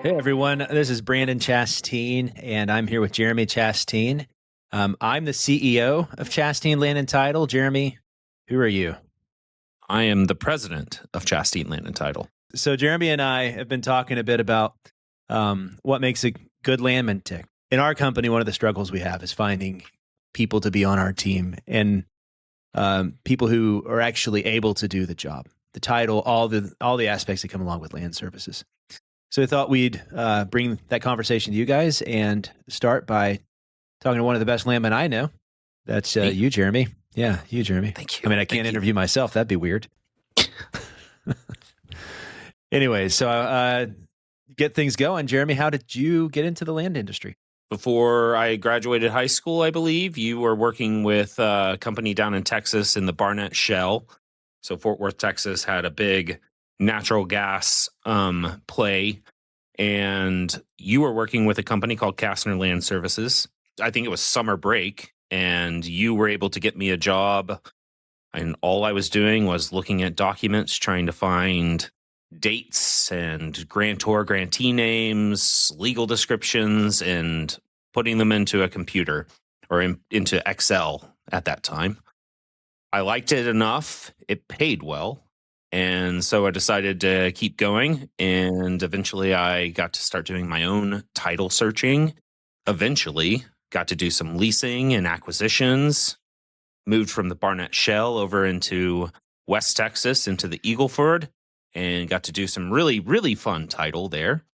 Hey everyone, this is Brandon Chasteen, and I'm here with Jeremy Chasteen. I'm the CEO of Chasteen Land and Title. Jeremy, who are you? I am the president of Chasteen Land and Title. So Jeremy and I have been talking a bit about what makes a good landman tick. In our company, one of the struggles we have is finding people to be on our team and people who are actually able to do the job, the title, all the aspects that come along with land services. So I thought we'd bring that conversation to you guys and start by talking to one of the best landmen I know. That's you, Jeremy. Yeah, you, Jeremy. Thank you. I mean, I can't interview myself. That'd be weird. Anyway, so get things going. Jeremy, how did you get into the land industry? Before I graduated high school, I believe, you were working with a company down in Texas in the Barnett Shale. So Fort Worth, Texas had a big natural gas play, and you were working with a company called Kastner Land Services. I think it was summer break, and you were able to get me a job, and all I was doing was looking at documents, trying to find dates and grantor, grantee names, legal descriptions, and putting them into a computer or into Excel at that time. I liked it enough. It paid well. And so I decided to keep going. And eventually I got to start doing my own title searching. Eventually got to do some leasing and acquisitions. Moved from the Barnett Shale over into West Texas, into the Eagleford, and got to do some really, really fun title there.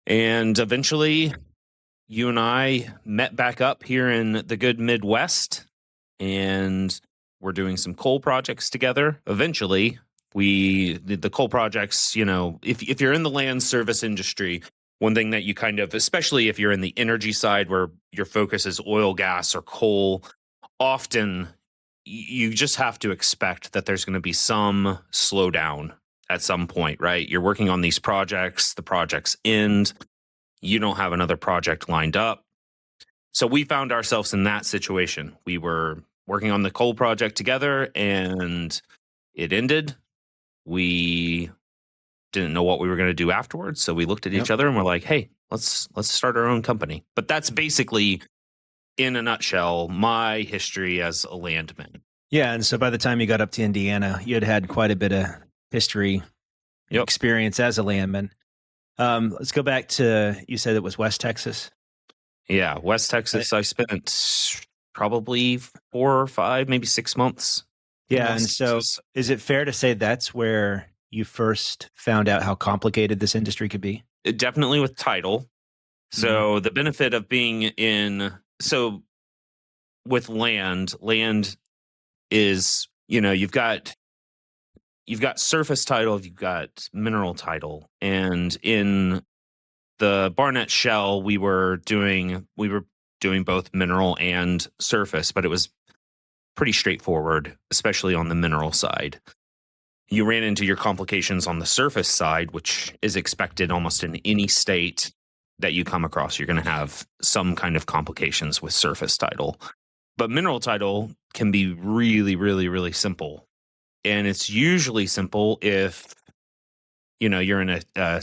And eventually you and I met back up here in the good Midwest, and we're doing some coal projects together. Eventually, the coal projects, if you're in the land service industry, one thing that you kind of, especially if you're in the energy side where your focus is oil, gas, or coal, often you just have to expect that there's going to be some slowdown at some point, right? You're working on these projects, the projects end, you don't have another project lined up. So we found ourselves in that situation. We were working on the coal project together, and it ended. We didn't know what we were going to do afterwards, so we looked at each other and we're like, "Hey, let's start our own company." But that's basically, in a nutshell, my history as a landman. Yeah, and so by the time you got up to Indiana, you had quite a bit of history, experience as a landman. Let's go back to, you said it was West Texas. Yeah, West Texas. I spent probably 4 or 5, maybe 6 months. Yeah, and so is it fair to say that's where you first found out how complicated this industry could be? Definitely with title. So the benefit of being with land is, you've got surface title, you've got mineral title, and in the Barnett Shale, we were doing both mineral and surface, but it was pretty straightforward, especially on the mineral side. You ran into your complications on the surface side, which is expected almost in any state that you come across. You're going to have some kind of complications with surface title. But mineral title can be really, really, really simple. And it's usually simple if, you're in a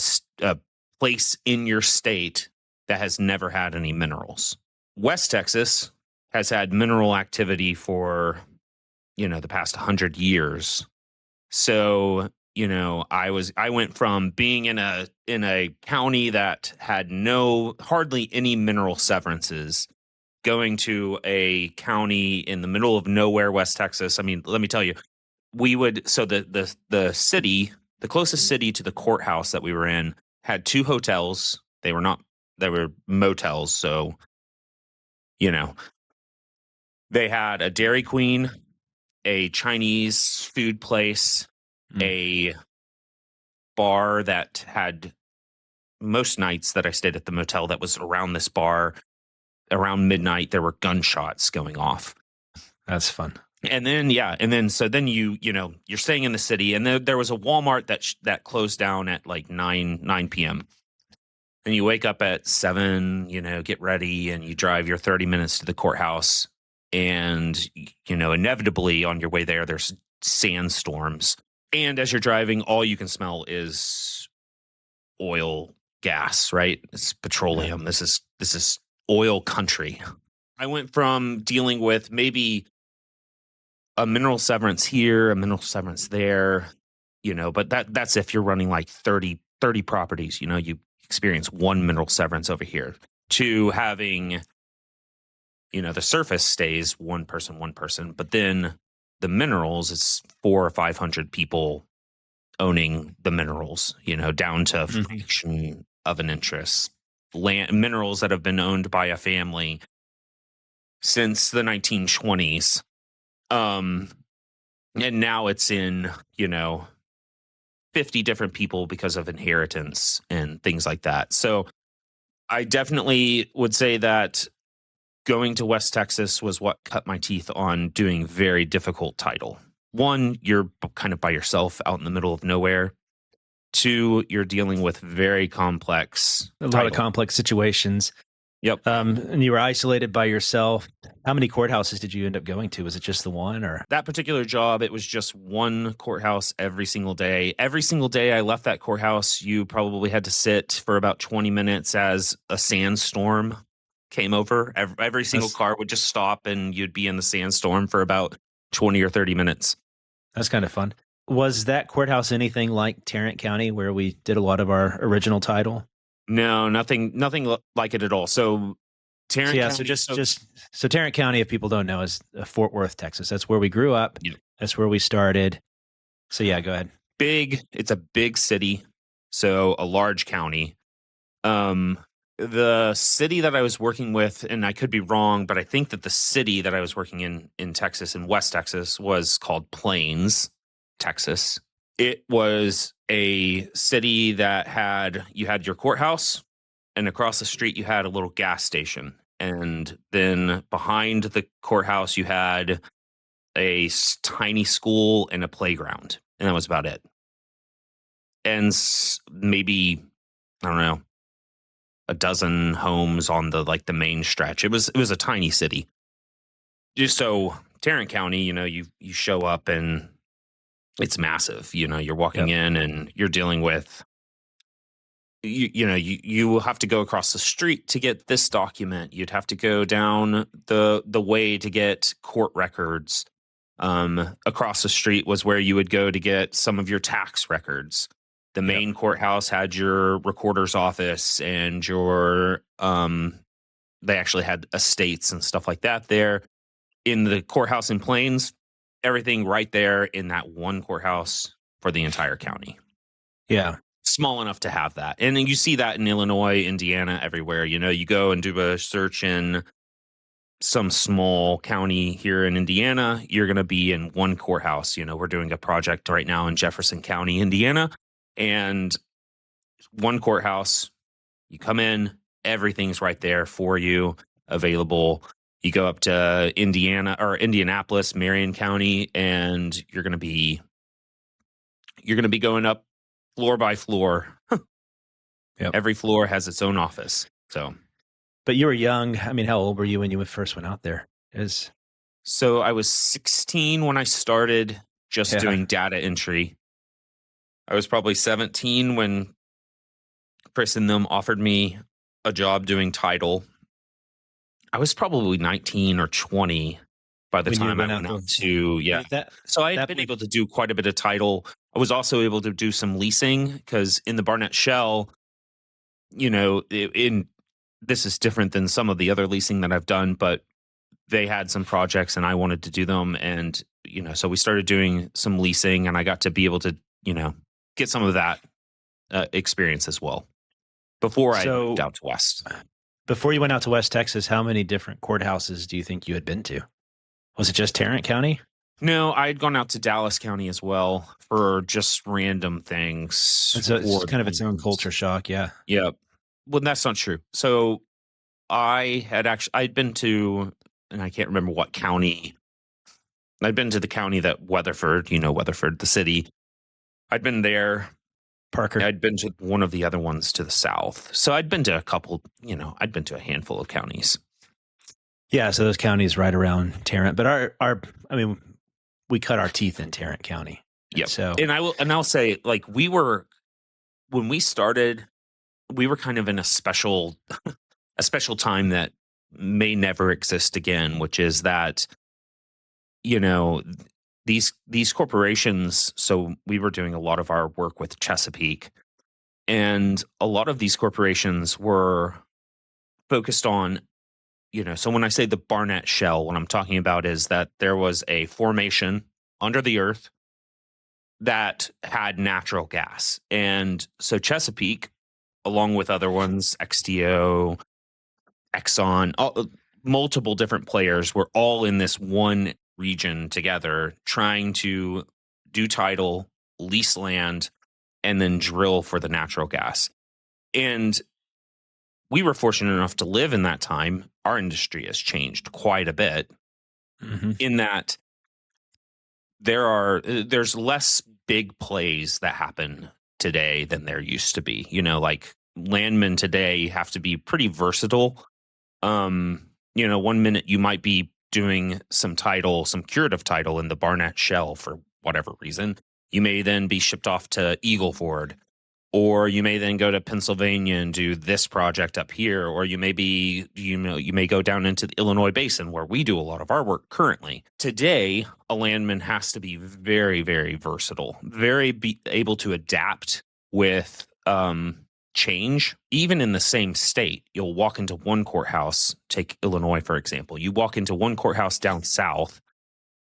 place in your state that has never had any minerals. West Texas has had mineral activity for, the past 100 years. So, I went from being in a county that had hardly any mineral severances, going to a county in the middle of nowhere, West Texas. I mean, let me tell you, the city, the closest city to the courthouse that we were in, had 2 hotels. They were motels. So, they had a Dairy Queen, a Chinese food place, a bar that had, most nights that I stayed at the motel that was around this bar, around midnight, there were gunshots going off. That's fun. And then, you're staying in the city, and there was a Walmart that closed down at like 9 p.m. And you wake up at 7, get ready, and you drive your 30 minutes to the courthouse. And, inevitably on your way there's sandstorms. And as you're driving, all you can smell is oil, gas, right? It's petroleum. This is oil country. I went from dealing with maybe a mineral severance here, a mineral severance there, but that's if you're running like 30 properties, you experience one mineral severance over here, to having, the surface stays one person, but then the minerals is 400 or 500 people owning the minerals, down to fraction of an interest. Minerals that have been owned by a family since the 1920s. And now it's in, 50 different people because of inheritance and things like that. So I definitely would say that going to West Texas was what cut my teeth on doing very difficult title. One, you're kind of by yourself out in the middle of nowhere. Two, you're dealing with very complex a lot of complex situations. Yep. And you were isolated by yourself. How many courthouses did you end up going to? Was it just the one, or that particular job? It was just one courthouse every single day. Every single day I left that courthouse, you probably had to sit for about 20 minutes as a sandstorm came over. Every single car would just stop and you'd be in the sandstorm for about 20 or 30 minutes. That's kind of fun. Was that courthouse anything like Tarrant County, where we did a lot of our original title? No, nothing like it at all. So Tarrant County. So Tarrant County, if people don't know, is Fort Worth, Texas. That's where we grew up. Yeah. That's where we started. So yeah, go ahead. It's a big city, so a large county. The city that I was working with, and I could be wrong, but I think that the city that I was working in Texas, in West Texas, was called Plains, Texas. It was a city that you had your courthouse, and across the street you had a little gas station. And then behind the courthouse you had a tiny school and a playground. And that was about it. And maybe, I don't know, a dozen homes on the main stretch. It was a tiny city. Just so Tarrant County, you show up and it's massive. You're walking in and you're dealing with, you have to go across the street to get this document. You'd have to go down the way to get court records. Across the street was where you would go to get some of your tax records. The main courthouse had your recorder's office and your, they actually had estates and stuff like that there. In the courthouse in Plains, everything right there in that one courthouse for the entire county. Yeah. Small enough to have that. And then you see that in Illinois, Indiana, everywhere. You go and do a search in some small county here in Indiana, you're going to be in one courthouse. We're doing a project right now in Jefferson County, Indiana, and one courthouse. You come in, everything's right there for you, available. You go up to Indianapolis, Marion County, and you're going to be going up floor by floor. Every floor has its own office. But you were young. I mean, how old were you when you first went out there? So I was 16 when I started just doing data entry. I was probably 17 when Chris and them offered me a job doing title. I was probably 19 or 20 by the time I went out to, So I had been able to do quite a bit of title. I was also able to do some leasing because in the Barnett Shale, this is different than some of the other leasing that I've done, but they had some projects and I wanted to do them. And, so we started doing some leasing and I got to be able to, get some of that experience as well before I moved out to West. Before you went out to West Texas, how many different courthouses do you think you had been to? Was it just Tarrant County? No, I had gone out to Dallas County as well for just random things. So it's kind of its own culture shock. Yeah. Yeah. Well, that's not true. So I'd been to, and I can't remember what county. I'd been to the county that Weatherford, Weatherford, the city. I'd been there. Parker. I'd been to one of the other ones to the south. So I'd been to a couple, I'd been to a handful of counties. Yeah. So those counties right around Tarrant, but we cut our teeth in Tarrant County. Yeah. So, and I'll say, when we started, we were kind of in a special time that may never exist again, which is that, you know, these corporations. So we were doing a lot of our work with Chesapeake, and a lot of these corporations were focused on, so when I say the Barnett Shale, what I'm talking about is that there was a formation under the earth that had natural gas. And so Chesapeake, along with other ones, XTO, Exxon, multiple different players were all in this one region together trying to do title, lease land, and then drill for the natural gas. And we were fortunate enough to live in that time. Our industry has changed quite a bit in that there's less big plays that happen today than there used to be. Like landmen today have to be pretty versatile. One minute you might be doing some curative title in the Barnett Shale for whatever reason. You may then be shipped off to Eagle Ford, or you may then go to Pennsylvania and do this project up here, or you may go down into the Illinois basin where we do a lot of our work currently. Today, a landman has to be very, very versatile, be able to adapt with change. Even in the same state, you'll walk into one courthouse, take Illinois, for example. You walk into one courthouse down south,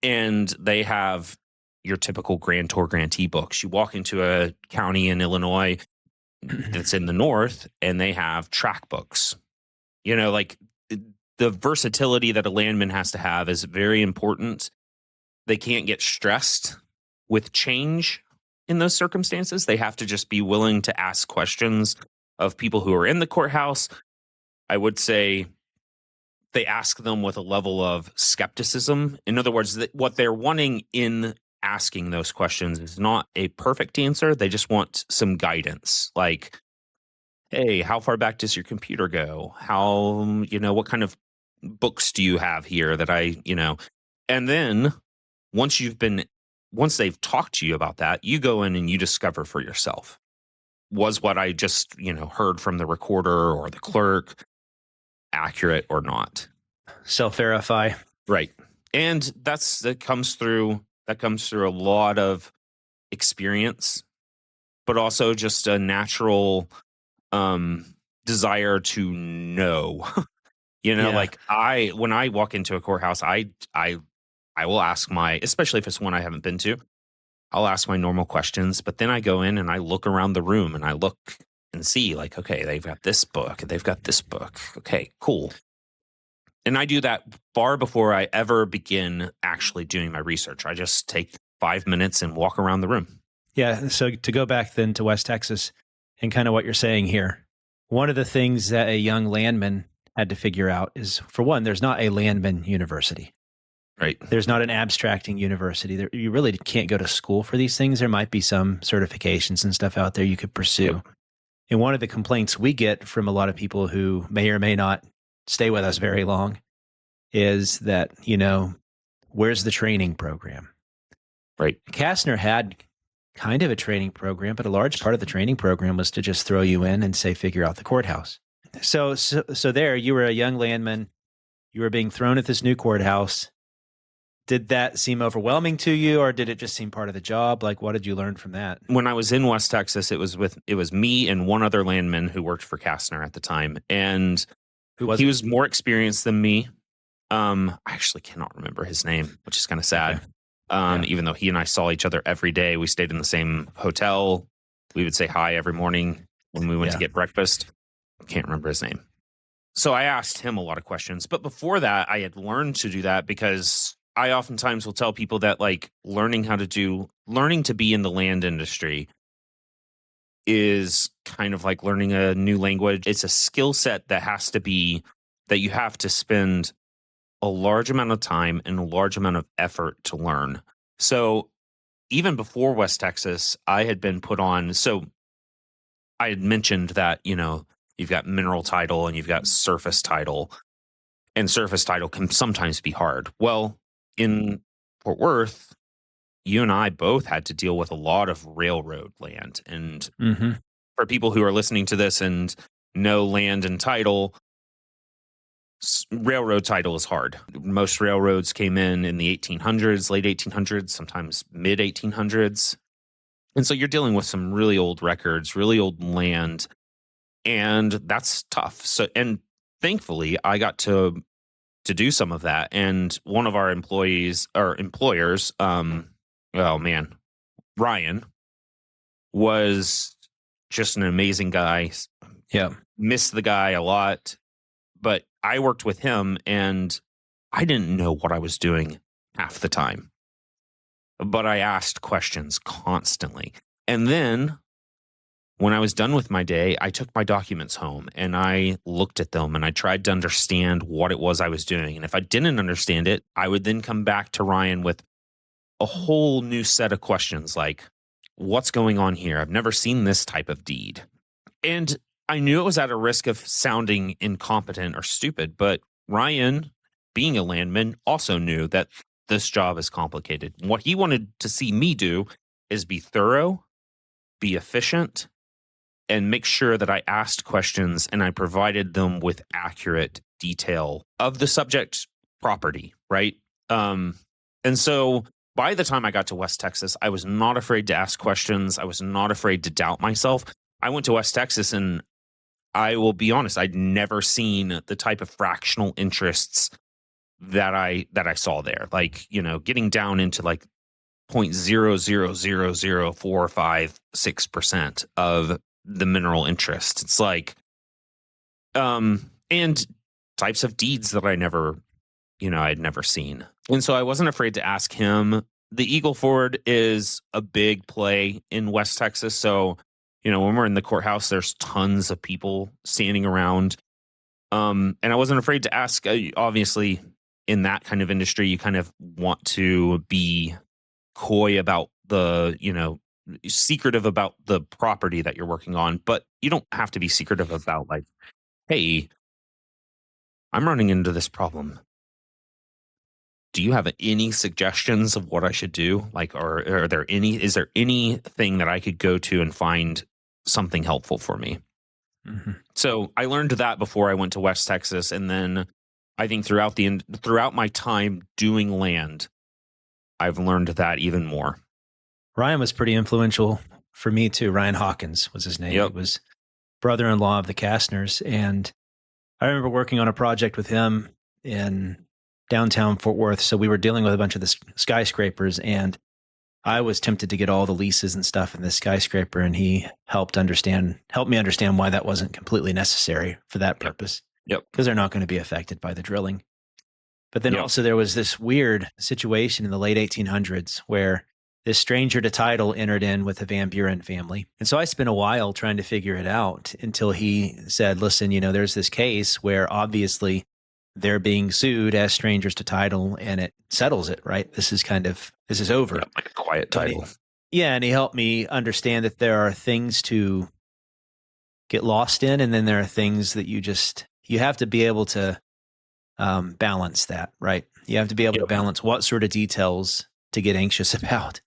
and they have your typical grand tour grantee books. You walk into a county in Illinois that's in the north, and they have track books. Like the versatility that a landman has to have is very important. They can't get stressed with change in those circumstances. They have to just be willing to ask questions of people who are in the courthouse. I would say they ask them with a level of skepticism. In other words, what they're wanting in asking those questions is not a perfect answer. They just want some guidance. Like, hey, how far back does your computer go? How, what kind of books do you have here that and then once they've talked to you about that, you go in and you discover for yourself, was what I just, heard from the recorder or the clerk accurate or not? Self-verify. Right. And that comes through a lot of experience, but also just a natural desire to know. Yeah. Like when I walk into a courthouse, I will ask especially if it's one I haven't been to, I'll ask my normal questions, but then I go in and I look around the room and I look and see, like, okay, they've got this book, they've got this book. Okay, cool. And I do that far before I ever begin actually doing my research. I just take 5 minutes and walk around the room. Yeah. So to go back then to West Texas and kind of what you're saying here, one of the things that a young landman had to figure out is, for one, there's not a landman university. Right. There's not an abstracting university. You really can't go to school for these things. There might be some certifications and stuff out there you could pursue. Yep. And one of the complaints we get from a lot of people who may or may not stay with us very long is that, where's the training program? Right. Kastner had kind of a training program, but a large part of the training program was to just throw you in and say, figure out the courthouse. So there, you were a young landman. You were being thrown at this new courthouse. Did that seem overwhelming to you, or did it just seem part of the job? Like, what did you learn from that? When I was in West Texas, it was me and one other landman who worked for Kastner at the time, and he was more experienced than me. I actually cannot remember his name, which is kind of sad. Okay. Even though he and I saw each other every day, we stayed in the same hotel. We would say hi every morning when we went to get breakfast. I can't remember his name. So I asked him a lot of questions, but before that, I had learned to do that because I oftentimes will tell people that, like, learning to be in the land industry is kind of like learning a new language. It's a skill set that you have to spend a large amount of time and a large amount of effort to learn. So even before West Texas, I had been put on. So I had mentioned that, you've got mineral title and you've got surface title, and surface title can sometimes be hard. Well, in Fort Worth, you and I both had to deal with a lot of railroad land, and for people who are listening to this and know land and title, railroad title is hard. Most railroads came in the 1800s, late 1800s, sometimes mid 1800s. And so you're dealing with some really old records, really old land, and that's tough. So, and thankfully I got to do some of that. And one of our employers, oh man, Ryan, was just an amazing guy. Yeah. Miss the guy a lot, but I worked with him and I didn't know what I was doing half the time, but I asked questions constantly. And then when I was done with my day, I took my documents home and I looked at them and I tried to understand what it was I was doing. And if I didn't understand it, I would then come back to Ryan with a whole new set of questions like, what's going on here? I've never seen this type of deed. And I knew it was at a risk of sounding incompetent or stupid, but Ryan, being a landman, also knew that this job is complicated. What he wanted to see me do is be thorough, be efficient, and make sure that I asked questions and I provided them with accurate detail of the subject property, right? And so by the time I got to West Texas, I was not afraid to ask questions. I was not afraid to doubt myself. I went to West Texas and I will be honest, I'd never seen the type of fractional interests that I saw there. Like, getting down into like 0.0000456% of the mineral interest. It's like, and types of deeds that I'd never seen. And so I wasn't afraid to ask him. The Eagle Ford is a big play in West Texas. So, when we're in the courthouse, there's tons of people standing around. And I wasn't afraid to ask. Obviously, in that kind of industry, you kind of want to be coy about the, secretive about the property that you're working on, but you don't have to be secretive about like, hey, I'm running into this problem. Do you have any suggestions of what I should do? Like, is there anything that I could go to and find something helpful for me? Mm-hmm. So I learned that before I went to West Texas. And then I think throughout my time doing land, I've learned that even more. Ryan was pretty influential for me too. Ryan Hawkins was his name. Yep. He was brother-in-law of the Kastners. And I remember working on a project with him in downtown Fort Worth. So we were dealing with a bunch of the skyscrapers, and I was tempted to get all the leases and stuff in this skyscraper, and he helped me understand why that wasn't completely necessary for that purpose. Yep. Because they're not going to be affected by the drilling. But then also there was this weird situation in the late 1800s where this stranger to title entered in with the Van Buren family. And so I spent a while trying to figure it out until he said, listen, there's this case where obviously they're being sued as strangers to title, and it settles it, right? This is over. Yeah, like a quiet title. And he helped me understand that there are things to get lost in, and then there are things that you have to be able to balance that, right? You have to be able to balance what sort of details to get anxious about.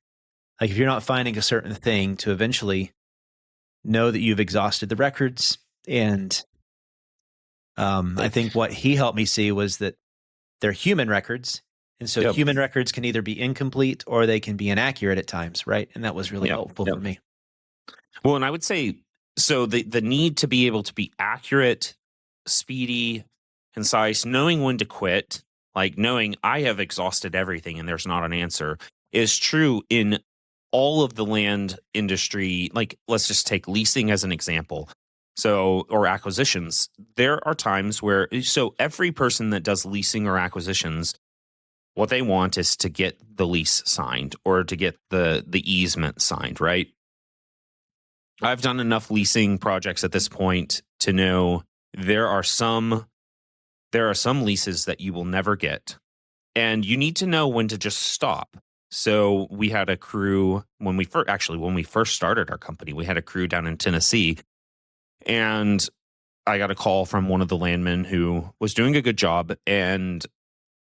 Like if you're not finding a certain thing, to eventually know that you've exhausted the records. And I think what he helped me see was that they're human records. And so human records can either be incomplete or they can be inaccurate at times, right? And that was really helpful for me. Well, and I would say, so the need to be able to be accurate, speedy, concise, knowing when to quit, like knowing I have exhausted everything and there's not an answer, is true in all of the land industry. Like, let's just take leasing as an example. So, or acquisitions. There are times where, so every person that does leasing or acquisitions, what they want is to get the lease signed or to get the easement signed, right? I've done enough leasing projects at this point to know there are some leases that you will never get, and you need to know when to just stop. So we had a crew when we first started our company, we had a crew down in Tennessee, and I got a call from one of the landmen who was doing a good job, and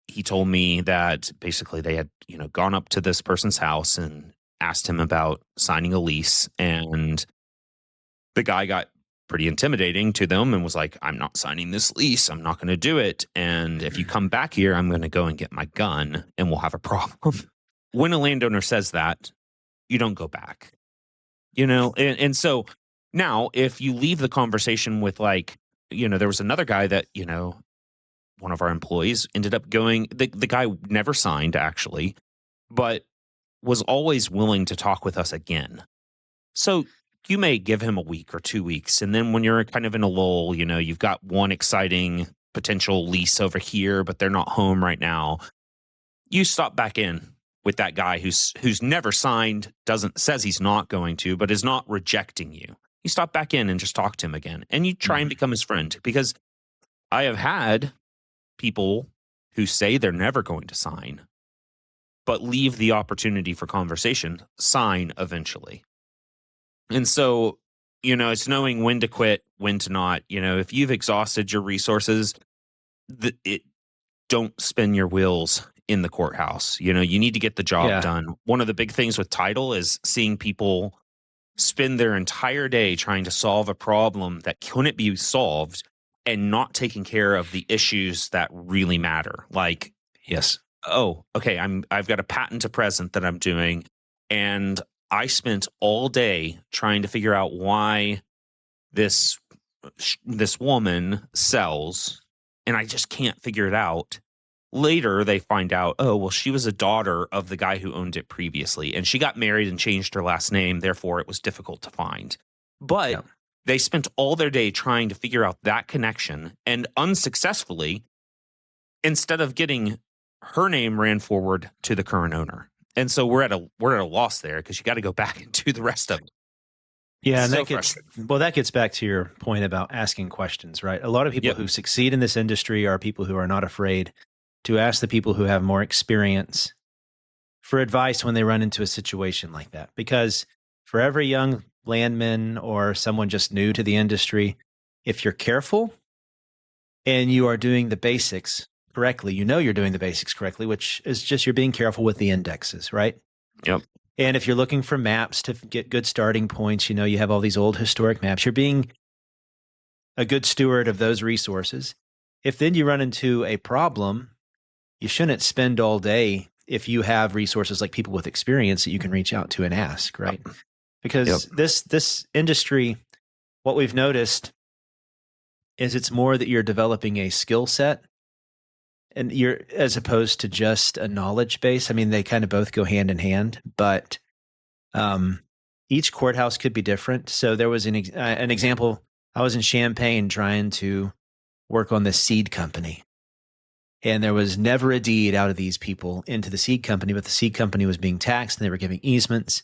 he told me that basically they had, gone up to this person's house and asked him about signing a lease, and the guy got pretty intimidating to them and was like, I'm not signing this lease. I'm not going to do it. And if you come back here, I'm going to go and get my gun and we'll have a problem. When a landowner says that, you don't go back, and so now if you leave the conversation with like, there was another guy that, one of our employees ended up going, the guy never signed actually, but was always willing to talk with us again. So you may give him a week or 2 weeks. And then when you're kind of in a lull, you've got one exciting potential lease over here, but they're not home right now. You stop back in with that guy who's never signed, says he's not going to, but is not rejecting you. You stop back in and just talk to him again. And you try and become his friend, because I have had people who say they're never going to sign, but leave the opportunity for conversation, sign eventually. And so, it's knowing when to quit, when to not. If you've exhausted your resources, don't spin your wheels in the courthouse. You need to get the job done. One of the big things with title is seeing people spend their entire day trying to solve a problem that couldn't be solved and not taking care of the issues that really matter. Like, yes. Oh, okay. I've got a patent to present that I'm doing, and I spent all day trying to figure out why this woman sells, and I just can't figure it out. Later, they find out, oh, well, she was a daughter of the guy who owned it previously, and she got married and changed her last name. Therefore, it was difficult to find. But they spent all their day trying to figure out that connection, and unsuccessfully, instead of getting her name ran forward to the current owner. And so we're at a loss there, because you got to go back and do the rest of it. Yeah, and that gets back to your point about asking questions, right? A lot of people who succeed in this industry are people who are not afraid to ask the people who have more experience for advice when they run into a situation like that. Because for every young landman or someone just new to the industry, if you're careful and you are doing the basics correctly, you're doing the basics correctly, which is just you're being careful with the indexes, right? Yep. And if you're looking for maps to get good starting points, you have all these old historic maps. You're being a good steward of those resources. If then you run into a problem, you shouldn't spend all day if you have resources like people with experience that you can reach out to and ask, right? Because this industry, what we've noticed is it's more that you're developing a skill set, and you're, as opposed to just a knowledge base. I mean, they kind of both go hand in hand, but each courthouse could be different. So there was an example. I was in Champaign trying to work on this seed company, and there was never a deed out of these people into the seed company, but the seed company was being taxed and they were giving easements.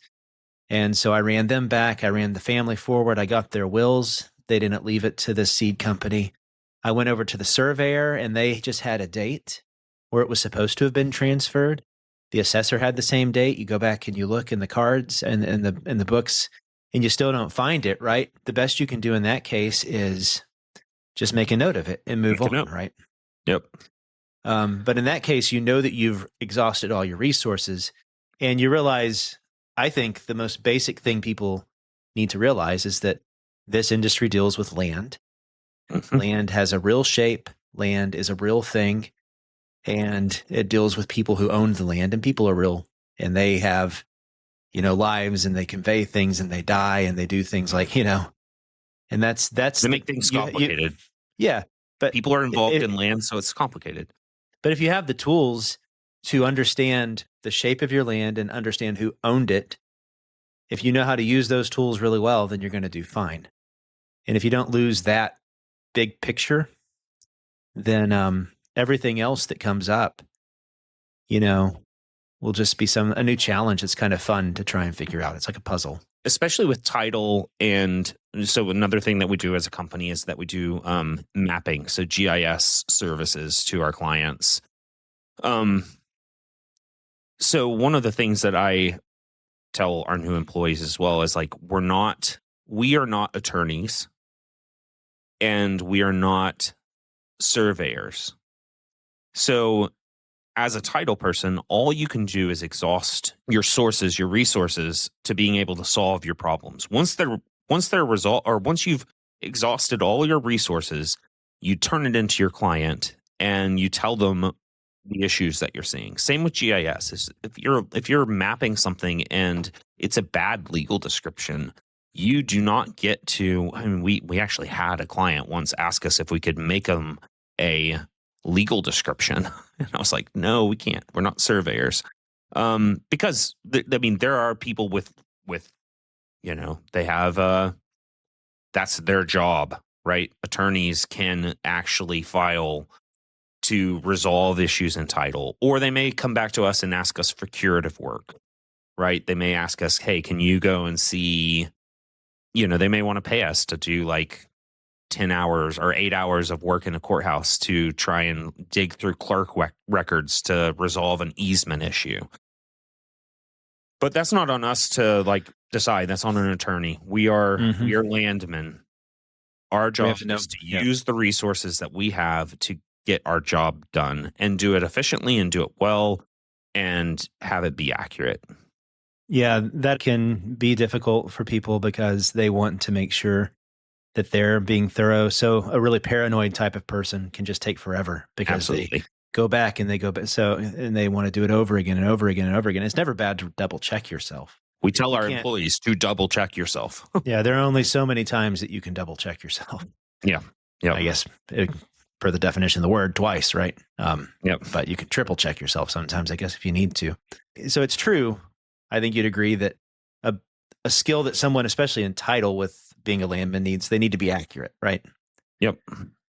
And so I ran them back. I ran the family forward. I got their wills. They didn't leave it to the seed company. I went over to the surveyor, and they just had a date where it was supposed to have been transferred. The assessor had the same date. You go back and you look in the cards and in the books, and you still don't find it, right? The best you can do in that case is just make a note of it and move on, right? Yep. But in that case, that you've exhausted all your resources, and you realize, I think the most basic thing people need to realize is that this industry deals with land. Land has a real shape. Land is a real thing, and it deals with people who own the land, and people are real, and they have, lives, and they convey things, and they die, and they do things like, and that's they make things complicated. But people are involved in land, so it's complicated. But if you have the tools to understand the shape of your land and understand who owned it, if you know how to use those tools really well, then you're going to do fine. And if you don't lose that big picture, then everything else that comes up, will just be a new challenge. It's kind of fun to try and figure out. It's like a puzzle. Especially with title. And so another thing that we do as a company is that we do mapping, so GIS services to our clients. So one of the things that I tell our new employees as well is like, we are not attorneys, and we are not surveyors. So as a title person, all you can do is exhaust your sources, your resources, to being able to solve your problems. Once once their result, or once you've exhausted all your resources, you turn it into your client and you tell them the issues that you're seeing. Same with GIS. Is if you're mapping something and it's a bad legal description, you do not get to. I mean, we actually had a client once ask us if we could make them a legal description, and I was like, no, we can't. We're not surveyors, because I mean, there are people with they have that's their job, right? Attorneys can actually file to resolve issues in title, or they may come back to us and ask us for curative work, right? They may ask us, hey, can you go and see, they may want to pay us to do like 10 hours or 8 hours of work in a courthouse to try and dig through clerk records to resolve an easement issue. But that's not on us to like decide. That's on an attorney. We are landmen. Our job is to use the resources that we have to get our job done and do it efficiently and do it well and have it be accurate. Yeah, that can be difficult for people because they want to make sure that they're being thorough. So a really paranoid type of person can just take forever because they go back and they go back. So, and they want to do it over again and over again and over again. It's never bad to double check yourself. We tell our employees to double check yourself. Yeah, there are only so many times that you can double check yourself. Yeah. I guess per the definition of the word, twice, right? Yep. But you can triple check yourself sometimes, I guess, if you need to. So it's true. I think you'd agree that a skill that someone, especially in title with being a landman, they need to be accurate, right? Yep.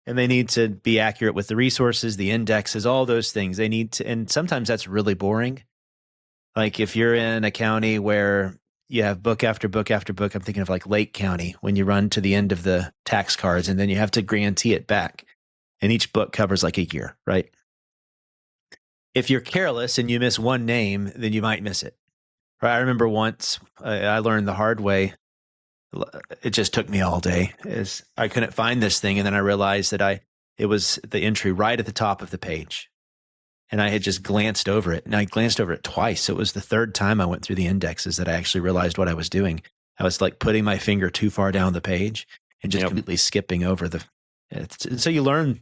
And they need to be accurate with the resources, the indexes, all those things. They need to, and sometimes that's really boring. Like if you're in a county where you have book after book after book, I'm thinking of like Lake County, when you run to the end of the tax cards and then you have to grantee it back. And each book covers like a year, right? If you're careless and you miss one name, then you might miss it. I remember once I learned the hard way. It just took me all day. I couldn't find this thing. And then I realized that it was the entry right at the top of the page. And I had just glanced over it. And I glanced over it twice. It was the third time I went through the indexes that I actually realized what I was doing. I was like putting my finger too far down the page and just completely skipping over and so you learn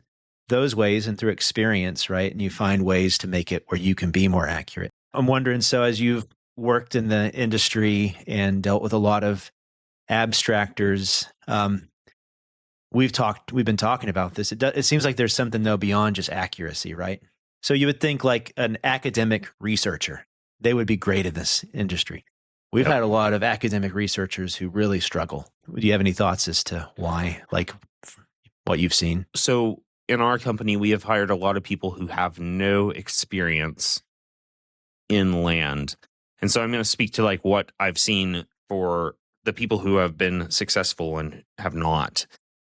those ways and through experience, right? And you find ways to make it where you can be more accurate. I'm wondering, so as you've worked in the industry and dealt with a lot of abstractors, we've been talking about this. It seems like there's something though beyond just accuracy, right? So you would think like an academic researcher, they would be great in this industry. We've had a lot of academic researchers who really struggle. Do you have any thoughts as to why, like what you've seen? So in our company, we have hired a lot of people who have no experience in land. And so I'm going to speak to like what I've seen for the people who have been successful and have not.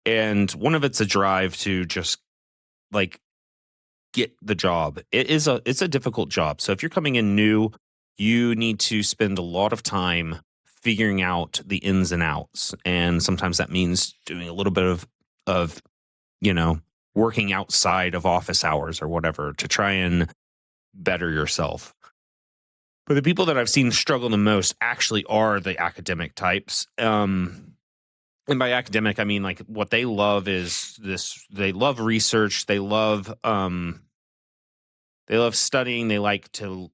And one of it's a drive to just like get the job. It's a difficult job. So if you're coming in new, you need to spend a lot of time figuring out the ins and outs. And sometimes that means doing a little bit of working outside of office hours or whatever to try and better yourself. But the people that I've seen struggle the most actually are the academic types. And by academic, I mean like what they love is this. They love research. They love studying. They like to.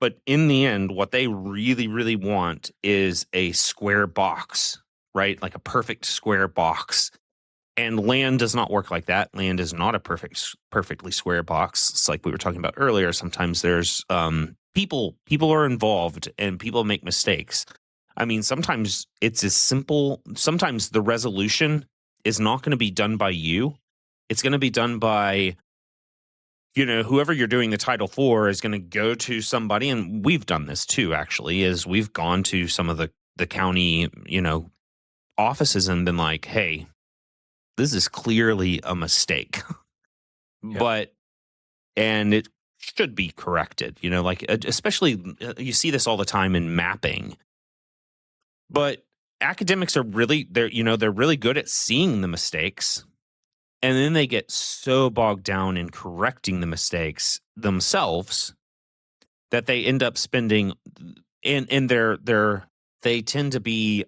But in the end, what they really, really want is a square box, right? Like a perfect square box. And land does not work like that. Land is not a perfectly square box. It's like we were talking about earlier. Sometimes there's people are involved and people make mistakes. I mean, sometimes it's as simple. Sometimes the resolution is not going to be done by you. It's going to be done by, whoever you're doing the title for is going to go to somebody. And we've done this too, actually, is we've gone to some of the county, offices and been like, hey, this is clearly a mistake, and it should be corrected, especially you see this all the time in mapping, but academics are they're really good at seeing the mistakes. And then they get so bogged down in correcting the mistakes themselves that they end up spending they tend to be,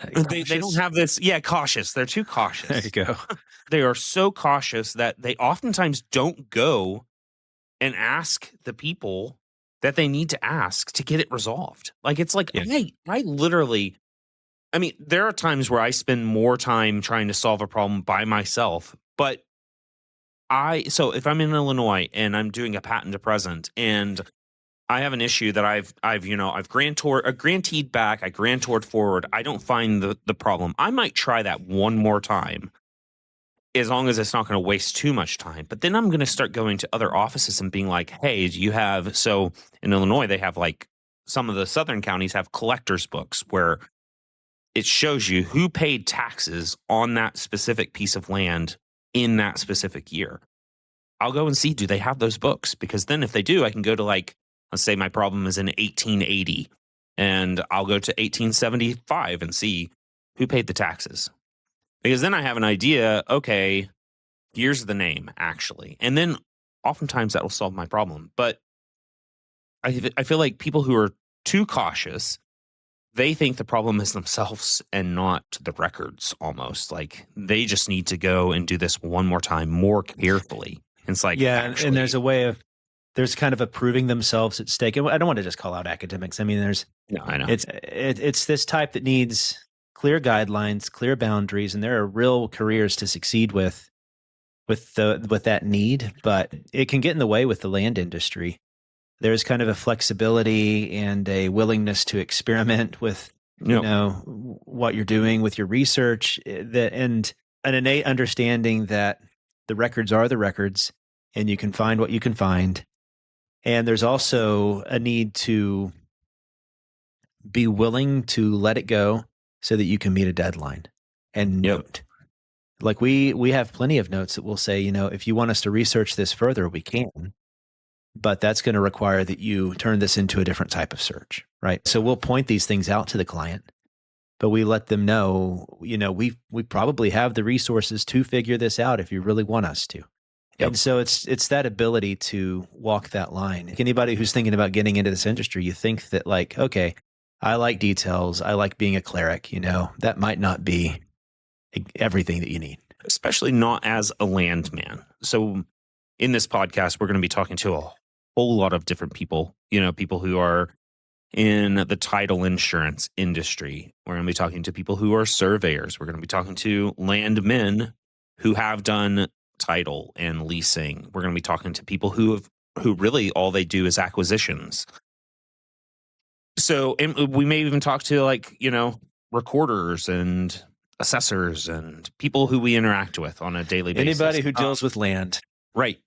They don't have this. Yeah, cautious. They're too There cautious. you go. They are so cautious that they oftentimes don't go and ask the people that they need to ask to get it resolved. Like, it's like, Yeah. I literally, I mean, there are times where I spend more time trying to solve a problem by myself, but so if I'm in Illinois and I'm doing a patent to present and I have an issue that I've granteed back, I grantored forward, I don't find the problem. I might try that one more time, as long as it's not going to waste too much time. But then I'm going to start going to other offices and being like, hey, do you have, so in Illinois, they have like, some of the southern counties have collector's books where it shows you who paid taxes on that specific piece of land in that specific year. I'll go and see, do they have those books? Because then if they do, I can go to, like, let's say my problem is in 1880, and I'll go to 1875 and see who paid the taxes. Because then I have an idea, okay, here's the name, actually. And then oftentimes that will solve my problem. But I feel like people who are too cautious, they think the problem is themselves and not the records almost. Like, they just need to go and do this one more time more carefully. And it's like, Yeah, actually, and there's kind of a proving themselves at stake. And I don't want to just call out academics. I mean, no, I know. It's this type that needs clear guidelines, clear boundaries, and there are real careers to succeed with that need, but it can get in the way with the land industry. There's kind of a flexibility and a willingness to experiment with what you're doing with your research, and an innate understanding that the records are the records and you can find what you can find. And there's also a need to be willing to let it go so that you can meet a deadline and note. Like, we have plenty of notes that will say, if you want us to research this further, we can, but that's going to require that you turn this into a different type of search, right? So we'll point these things out to the client, but we let them know, we probably have the resources to figure this out if you really want us to. Yep. And so it's that ability to walk that line. Anybody who's thinking about getting into this industry, you think that, like, okay, I like details, I like being a cleric, that might not be everything that you need. Especially not as a landman. So in this podcast, we're going to be talking to a whole lot of different people, people who are in the title insurance industry. We're going to be talking to people who are surveyors. We're going to be talking to landmen who have done title and leasing. We're going to be talking to people who really all they do is acquisitions. So, and we may even talk to, like, recorders and assessors and people who we interact with on a daily basis. Anybody who deals with land. Right.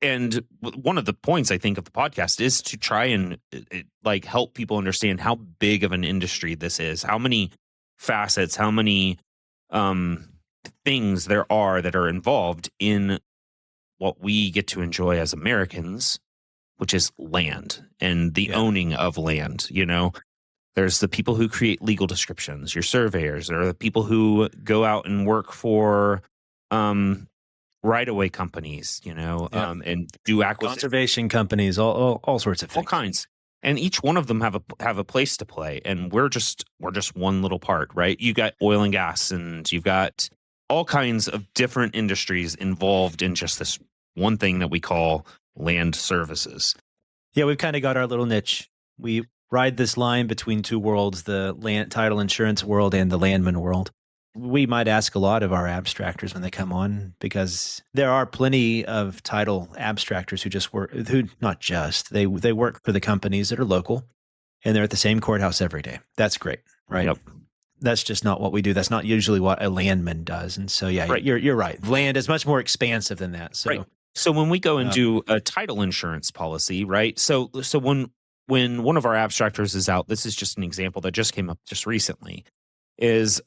And one of the points, I think, of the podcast is to try and help people understand how big of an industry this is, how many facets, how many things there are that are involved in what we get to enjoy as Americans, which is land and the owning of land. There's the people who create legal descriptions, your surveyors. There are the people who go out and work for right-of-way companies, and do acquisition. Conservation companies, all sorts of things. All kinds. And each one of them have a place to play. And we're just one little part, right? You got oil and gas, and you've got all kinds of different industries involved in just this one thing that we call land services. Yeah, we've kind of got our little niche. We ride this line between two worlds, the land title insurance world and the landman world. We might ask a lot of our abstractors when they come on, because there are plenty of title abstractors they work for the companies that are local, and they're at the same courthouse every day. That's great, right? Yep. That's just not what we do. That's not usually what a landman does. And so, right. You're right. Land is much more expansive than that. So, right. So when we go and do a title insurance policy, right? So when one of our abstractors is out, this is just an example that just came up just recently, is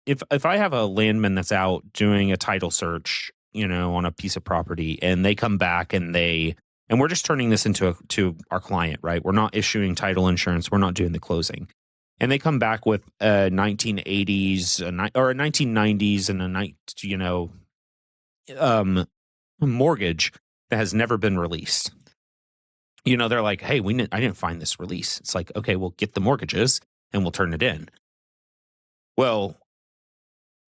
if I have a landman that's out doing a title search, on a piece of property, and they come back and we're just turning this to our client, right? We're not issuing title insurance. We're not doing the closing. And they come back with a 1980s or a 1990s and a mortgage that has never been released. They're like, hey, I didn't find this release. It's like, okay, we'll get the mortgages and we'll turn it in. Well,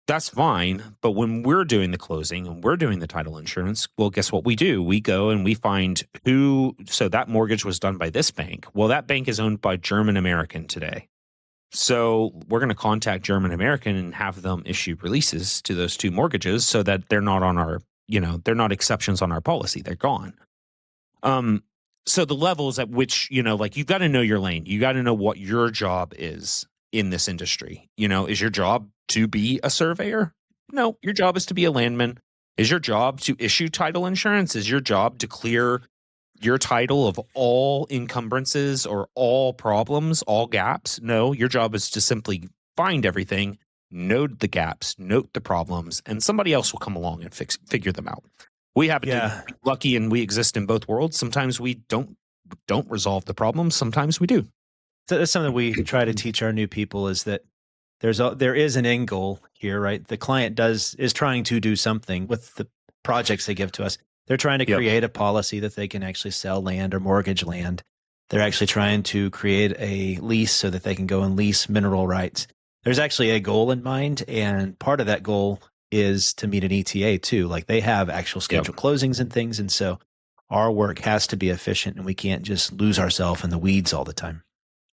that's fine. But when we're doing the closing and we're doing the title insurance, well, guess what we do? We go and we find so that mortgage was done by this bank. Well, that bank is owned by German American today. So we're going to contact German American and have them issue releases to those two mortgages so that they're not on our, they're not exceptions on our policy. They're gone. So the levels at which, like you've got to know your lane. You got to know what your job is in this industry. Is your job to be a surveyor? No, your job is to be a landman. Is your job to issue title insurance? Is your job to clear your title of all encumbrances or all problems, all gaps? No, your job is to simply find everything, note the gaps, note the problems, and somebody else will come along and figure them out. We happen to be lucky and we exist in both worlds. Sometimes we don't resolve the problems. Sometimes we do. So that's something we try to teach our new people is that there is an end goal here, right? The client is trying to do something with the projects they give to us. They're trying to create a policy that they can actually sell land or mortgage land. They're actually trying to create a lease so that they can go and lease mineral rights. There's actually a goal in mind, and part of that goal is to meet an ETA too. Like they have actual scheduled closings and things, and so our work has to be efficient, and we can't just lose ourselves in the weeds all the time.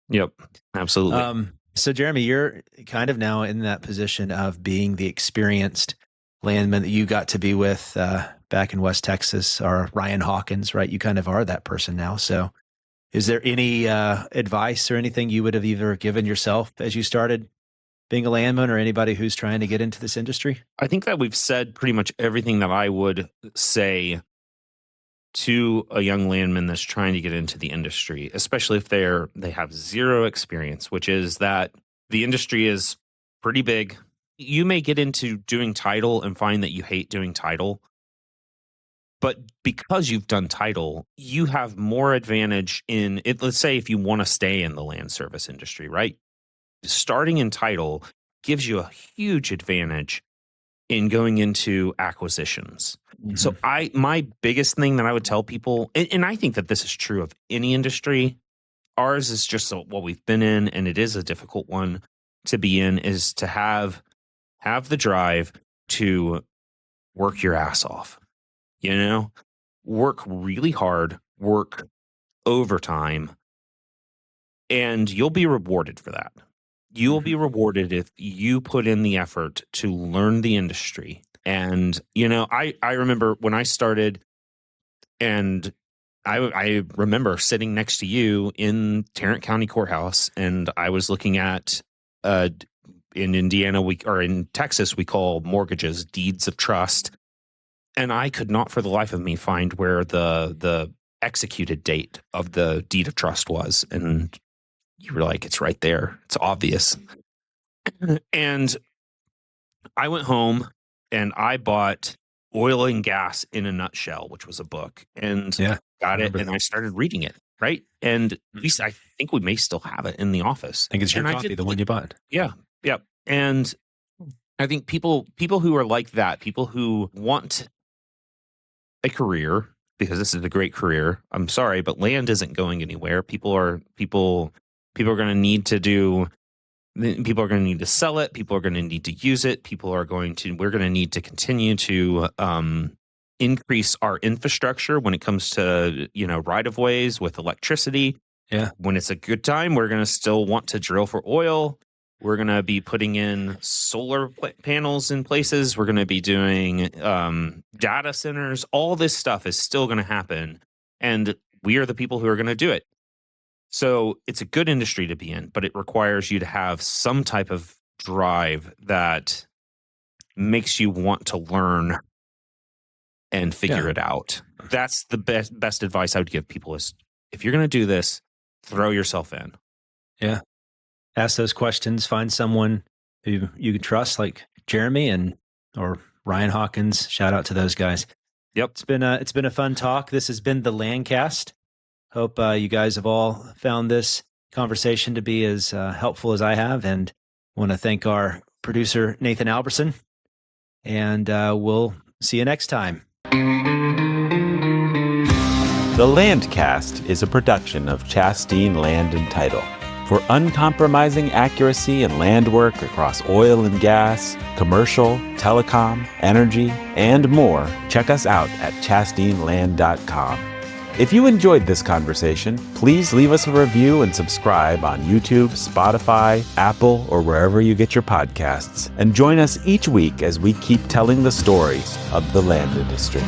Yep, absolutely. So Jeremy, you're kind of now in that position of being the experienced landman that you got to be with back in West Texas, or Ryan Hawkins, right? You kind of are that person now. So is there any advice or anything you would have either given yourself as you started being a landman or anybody who's trying to get into this industry? I think that we've said pretty much everything that I would say to a young landman that's trying to get into the industry, especially if they have zero experience, which is that the industry is pretty big. You may get into doing title and find that you hate doing title, but because you've done title, you have more advantage in it. Let's say if you want to stay in the land service industry, right? Starting in title gives you a huge advantage in going into acquisitions. Mm-hmm. So my biggest thing that I would tell people, and I think that this is true of any industry, ours is just what we've been in, and it is a difficult one to be in, is to have the drive to work your ass off, work really hard, work overtime, and you'll be rewarded for that. You'll be rewarded if you put in the effort to learn the industry. And, I remember when I started, and I remember sitting next to you in Tarrant County Courthouse, and I was looking at, in Indiana, in Texas, we call mortgages deeds of trust. And I could not for the life of me find where the executed date of the deed of trust was. And you were like, it's right there. It's obvious. And I went home and I bought Oil and Gas in a Nutshell, which was a book, and got it. And I started reading it. Right. And at least I think we may still have it in the office. I think it's your copy, the one you bought. Yeah. Yep. And I think people who are like that, people who want a career, because this is a great career. I'm sorry, but land isn't going anywhere. People are going to need to people are going to need to sell it. People are going to need to use it. We're going to need to continue to increase our infrastructure when it comes to, right of ways with electricity. Yeah. When it's a good time, we're going to still want to drill for oil. We're going to be putting in solar panels in places. We're going to be doing data centers. All this stuff is still going to happen. And we are the people who are going to do it. So it's a good industry to be in, but it requires you to have some type of drive that makes you want to learn and figure it out. That's the best advice I would give people is, if you're going to do this, throw yourself in. Yeah. Ask those questions, find someone who you can trust, like Jeremy or Ryan Hawkins. Shout out to those guys. Yep. It's been a fun talk. This has been the Landcast. Hope you guys have all found this conversation to be as helpful as I have, and want to thank our producer, Nathan Alberson, and we'll see you next time. The Landcast is a production of Chastain Land and Title. For uncompromising accuracy in land work across oil and gas, commercial, telecom, energy, and more, check us out at chastineland.com. If you enjoyed this conversation, please leave us a review and subscribe on YouTube, Spotify, Apple, or wherever you get your podcasts. And join us each week as we keep telling the stories of the land industry.